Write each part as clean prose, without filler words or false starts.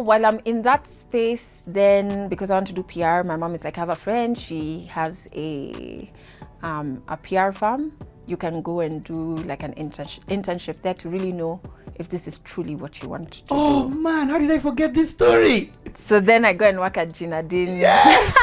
while I'm in that space, then because I want to do PR, my mom is like, I have a friend, she has a PR firm. You can go and do like an internship there to really know if this is truly what you want to do. Oh man, how did I forget this story? So then I go and work at Gina. Yes!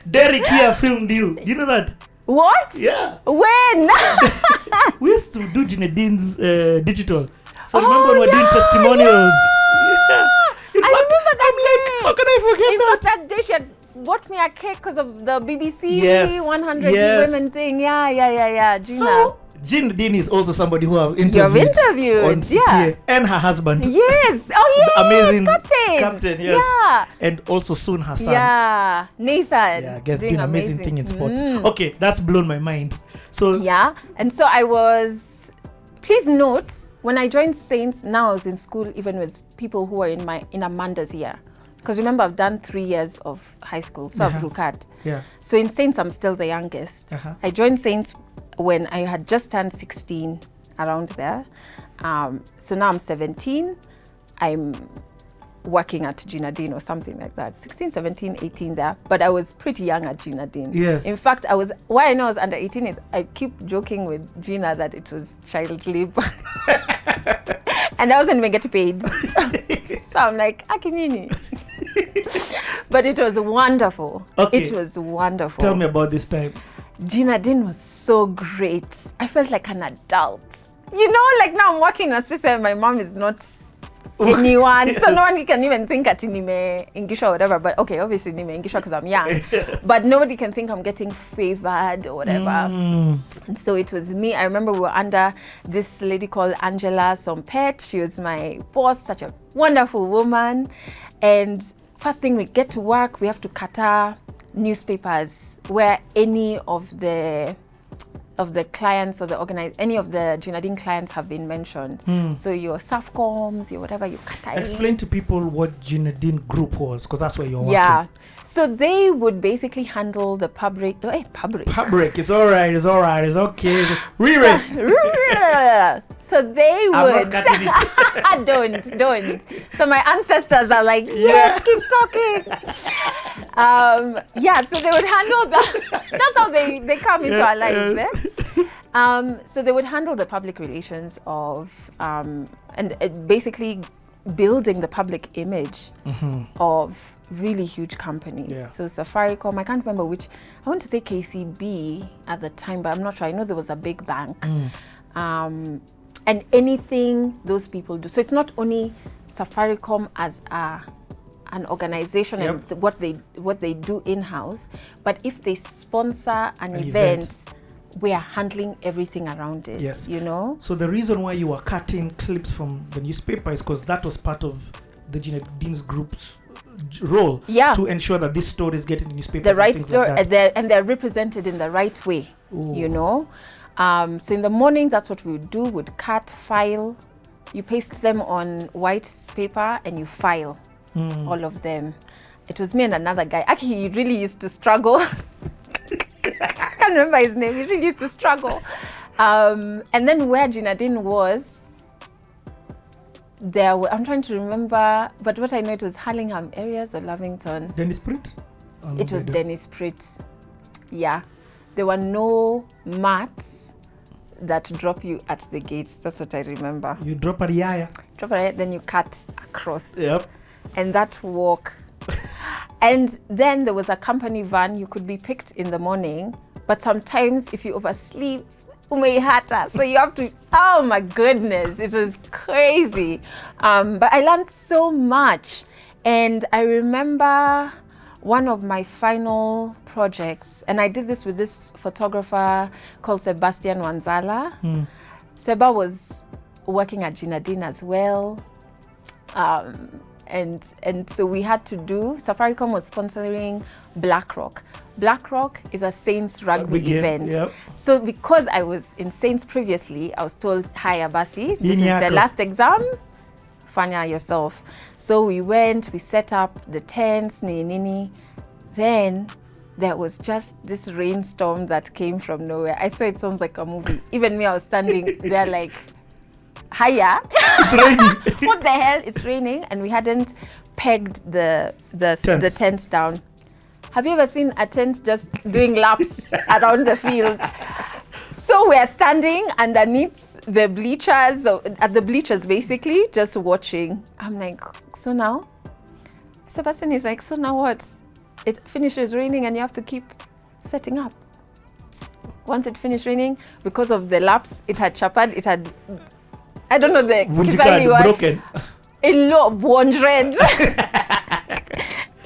Derek here filmed you. Do you know that? What? Yeah. When? We used to do Gina Dean's digital. So remember when we were doing testimonials? Yeah. I remember that I'm like, how can I forget in that? fact, that day she had bought me a cake because of the BBC Yes. 100 Yes. women thing. Yeah. Gina. Oh, Gina Dean is also somebody who I've You have interviewed on interviewed, CTA, and her husband. Yes. Oh, yes. Amazing Captain. yes. Yeah. And also soon her son. Yeah. Nathan. Yeah, I guess doing doing amazing thing in sports. Mm. Okay, that's blown my mind. So Yeah. And so I was, please note, when I joined Saints, now I was in school even with people who were in Amanda's year. Because remember, I've done 3 years of high school, so I've looked at. yeah. So in Saints, I'm still the youngest. I joined Saints when I had just turned 16, around there. So now I'm 17. I'm working at Gina Dean or something like that. 16, 17, 18 there. But I was pretty young at Gina Dean. Yes. In fact, why I know I was under 18 is I keep joking with Gina that it was child labor. And I wasn't even getting paid. So I'm like, Akinini. But it was wonderful. Okay. It was wonderful. Tell me about this time. Gina Dean was so great. I felt like an adult. You know, like now I'm working in a space where my mom is not anyone. Yes. So no one can even think at Nime English or whatever. But okay, obviously Nime English because I'm young. Yes. But nobody can think I'm getting favored or whatever. Mm. And so it was me. I remember we were under this lady called Angela Sompet. She was my boss, such a wonderful woman. And first thing we get to work, we have to cater newspapers where any of the clients or any of the Gina Dean clients have been mentioned. So your Safcoms, your whatever, your Qatar. Explain to people what Gina Dean Group was, because that's where you're working. Yeah. So they would basically handle the public. Public, it's all right, it's okay. So, So they I'm would. not cutting it. Don't. So my ancestors are like, yes, keep talking. So they would handle that's how they come into our lives. So they would handle the public relations of and basically building the public image of really huge companies. Yeah. So Safaricom, I can't remember which, I want to say KCB at the time, but I'm not sure. I know there was a big bank. And anything those people do. So it's not only Safaricom as an organization and what they do in-house, but if they sponsor an event, we are handling everything around it. Yes. You know? So the reason why you were cutting clips from the newspaper is because that was part of the Gina Dean's group's role to ensure that this story is getting in newspapers. The right and story, like that. and they're represented in the right way. Ooh. You know? So in the morning, that's what we would do. Would cut, file. You paste them on white paper and you file all of them. It was me and another guy. Actually, he really used to struggle. I can't remember his name. He really used to struggle. And then where Gina Dean was, I'm trying to remember, but what I know, it was Hurlingham areas or Lavington. Dennis Pritt? It was Dennis Pritt. Yeah. There were no mats that drop you at the gates. That's what I remember. You drop a yaya. Drop it, then you cut across. Yep. And that walk. And then there was a company van. You could be picked in the morning, but sometimes if you oversleep, umeihata. So you have to, oh my goodness, it was crazy. But I learned so much. And I remember one of my final projects, and I did this with this photographer called Sebastian Wanzala. Seba was working at Gina Dean as well. And so we had to do, Safaricom was sponsoring BlackRock. BlackRock is a Saints rugby event. Yep. So because I was in Saints previously, I was told, hi Abasi, this is the last exam, fanya yourself. So we went, we set up the tents, nini. Then there was just this rainstorm that came from nowhere. I swear it sounds like a movie. Even me, I was standing there like, higher. It's raining. What the hell? It's raining, and we hadn't pegged the tents down. Have you ever seen a tent just doing laps around the field? So we're standing underneath the bleachers, at the bleachers basically, just watching. I'm like, so now? Sebastian is like, so now what? It finishes raining and you have to keep setting up. Once it finished raining, because of the laps, it had chapad, it had, I don't know the Kiswahili word. Broken. In low red.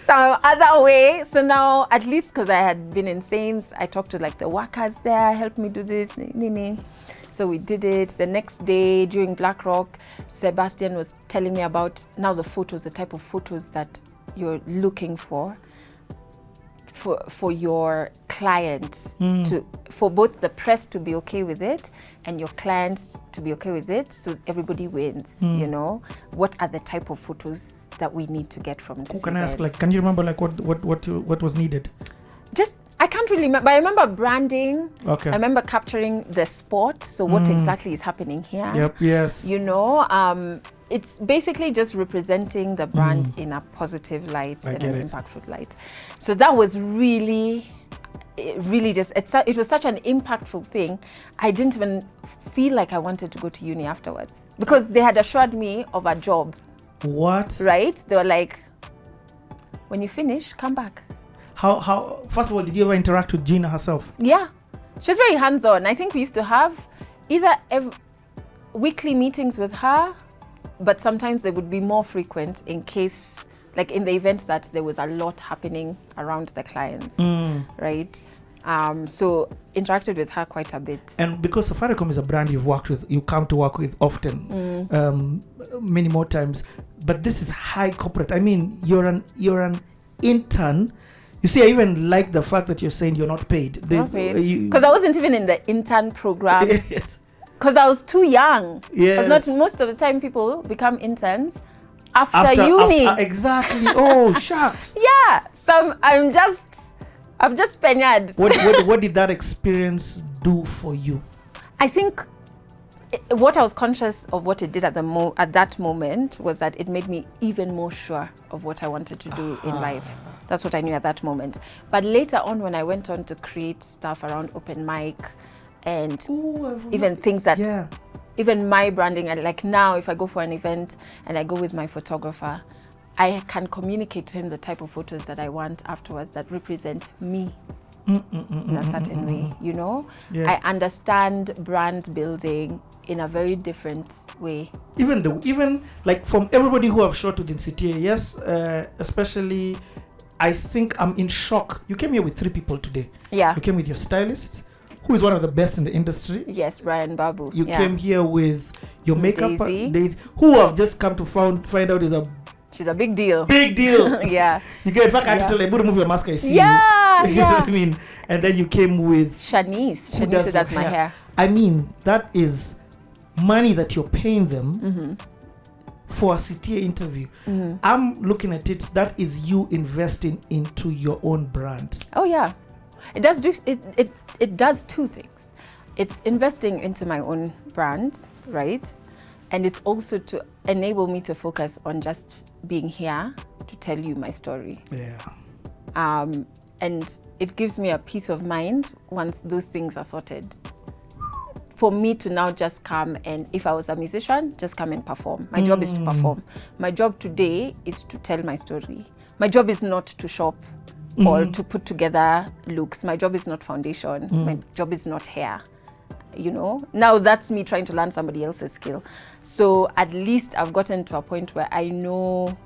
Some other way. So now, at least because I had been in Saints, I talked to like the workers there, help me do this. So we did it. The next day during Black Rock, Sebastian was telling me about now the photos, the type of photos that you're looking for your client, for both the press to be okay with it and your clients to be okay with it, so everybody wins. You know, what are the type of photos that we need to get from this? Can I ask, like, can you remember like what was needed? Just, I can't really remember, but I remember branding. Okay. I remember capturing the spot. So what exactly is happening here? Yep. Yes. You know, it's basically just representing the brand in a positive light and an impactful light. So that was really just, it was such an impactful thing. I didn't even feel like I wanted to go to uni afterwards because they had assured me of a job. What? Right? They were like, when you finish, come back. How? First of all, did you ever interact with Gina herself? Yeah, she's very hands-on. I think we used to have either weekly meetings with her, but sometimes they would be more frequent in case, like in the event that there was a lot happening around the clients, right? So interacted with her quite a bit. And because Safaricom is a brand you come to work with often, many more times, but this is high corporate. I mean, you're an intern. You see, I even like the fact that you're saying you're not paid. Because I wasn't even in the intern program. Yes. Because I was too young. Yes. Not most of the time people become interns after uni. Exactly. Oh, shucks. Yeah. So I'm just peñad. What did that experience do for you? I think what I was conscious of what it did at that moment was that it made me even more sure of what I wanted to do in life. That's what I knew at that moment. But later on, when I went on to create stuff around open mic and even things that, even my branding, like now if I go for an event and I go with my photographer, I can communicate to him the type of photos that I want afterwards that represent me in a certain way, you know? Yeah. I understand brand building in a very different way. Even like from everybody who have shot within CTA, yes, especially, I think I'm in shock. You came here with 3 people today. Yeah. You came with your stylist, who is one of the best in the industry. Yes, Brian Babu. You came here with your makeup Daisy, who have just come to find out she's a big deal. Big deal. Yeah. You get, in fact, I had to tell her, move your mask, I see you. You know what I mean? And then you came with Shanice who does my hair. I mean, that is money that you're paying them for a CTA interview. I'm looking at it, that is you investing into your own brand. Oh yeah. It does two things. It's investing into my own brand, right? And it's also to enable me to focus on just being here to tell you my story. Yeah. And it gives me a peace of mind once those things are sorted. For me to now just come and, if I was a musician, just come and perform. My job is to perform. My job today is to tell my story. My job is not to shop or to put together looks. My job is not foundation. My job is not hair. You know, now that's me trying to learn somebody else's skill. So at least I've gotten to a point where I know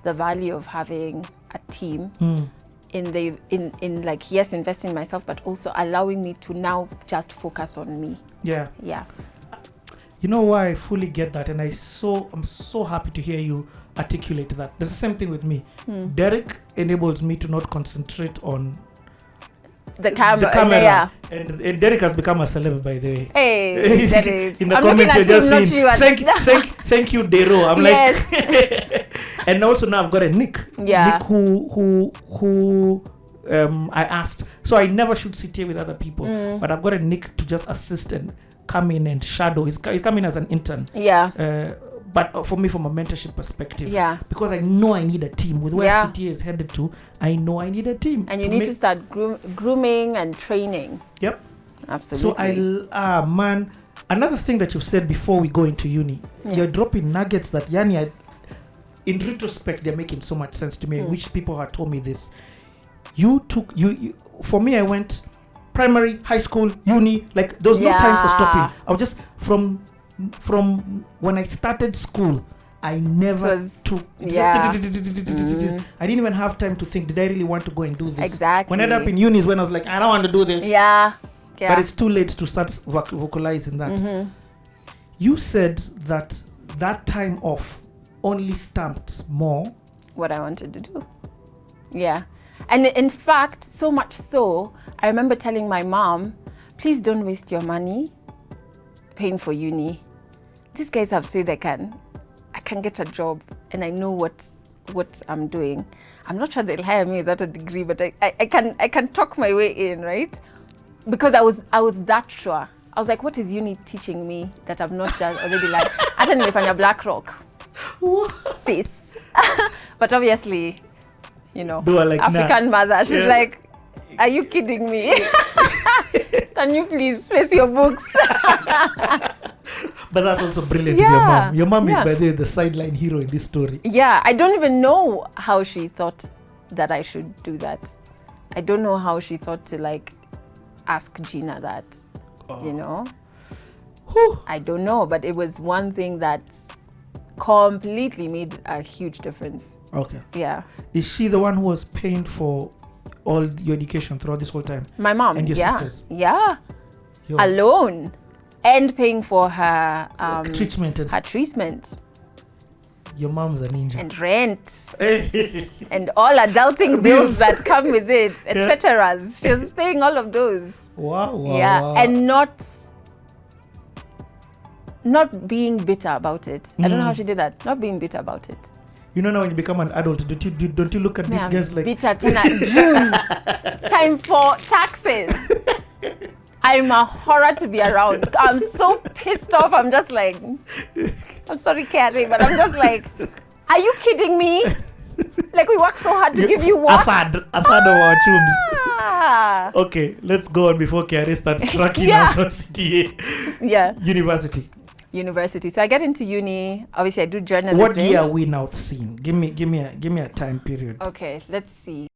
the value of having a team in like, yes, invest in myself, but also allowing me to now just focus on me. Yeah. Yeah. You know why I fully get that, and I'm so happy to hear you articulate that. There's the same thing with me. Derek enables me to not concentrate on the camera. Yeah. And Derek has become a celeb, by the way. Hey, Derek. In the comments you're just seeing, thank you, Dero. I'm like, and also now I've got a Nick. Yeah. Nick who I asked. So I never shoot CTA with other people, but I've got a Nick to just assist and come in and shadow. He's come in as an intern. Yeah. But for me, from a mentorship perspective, Yeah. because I know I need a team. With where Yeah. CTA is headed to, I know I need a team. And you need to start grooming and training. Yep. Absolutely. So man, another thing that you've said before we go into uni, you're dropping nuggets that Yani, in retrospect, they're making so much sense to me. I wish people had told me this. You for me, I went primary, high school, uni, like there was no time for stopping. I was just from when I started school, I never took. I didn't even have time to think, did I really want to go and do this? Exactly. When I ended up in uni is when I was like, I don't want to do this. Yeah. But it's too late to start vocalizing that. You said that time off only stamped more what I wanted to do. Yeah. And in fact, so much so, I remember telling my mom, please don't waste your money paying for uni. These guys have said I can get a job and I know what I'm doing. I'm not sure they'll hire me without a degree, but I can talk my way in, right? Because I was that sure. I was like, what is uni teaching me that I've not done already? Like, I don't know if I'm a BlackRock. Sis. But obviously, like, African mother, she's like, are you kidding me? Can you please face your books? But that's also brilliant with your mom. Your mom is, by the sideline hero in this story. Yeah, I don't even know how she thought that I should do that. I don't know how she thought to ask Gina that, I don't know, but it was one thing that completely made a huge difference. Okay. Yeah. Is she the one who was paying for all your education throughout this whole time? My mom. And your sisters? Yeah. Alone. And paying for her treatment. Her treatment. Your mom's a ninja. And rent. And all adulting bills that come with it, etc. She was paying all of those. Wow. Wow. And not being bitter about it. I don't know how she did that. Not being bitter about it. Now when you become an adult, don't you look at these guys like bitter June? Time for taxes. I'm a horror to be around. I'm so pissed off. I'm just like, I'm sorry, Carrie, but I'm just like, are you kidding me? Like, we work so hard to give you what? Asad of our chums. Okay, let's go on before Carrie starts tracking us on CTA. Yeah. University. So I get into uni. Obviously, I do journalism. What year are we now seeing? Give me a time period. Okay, let's see.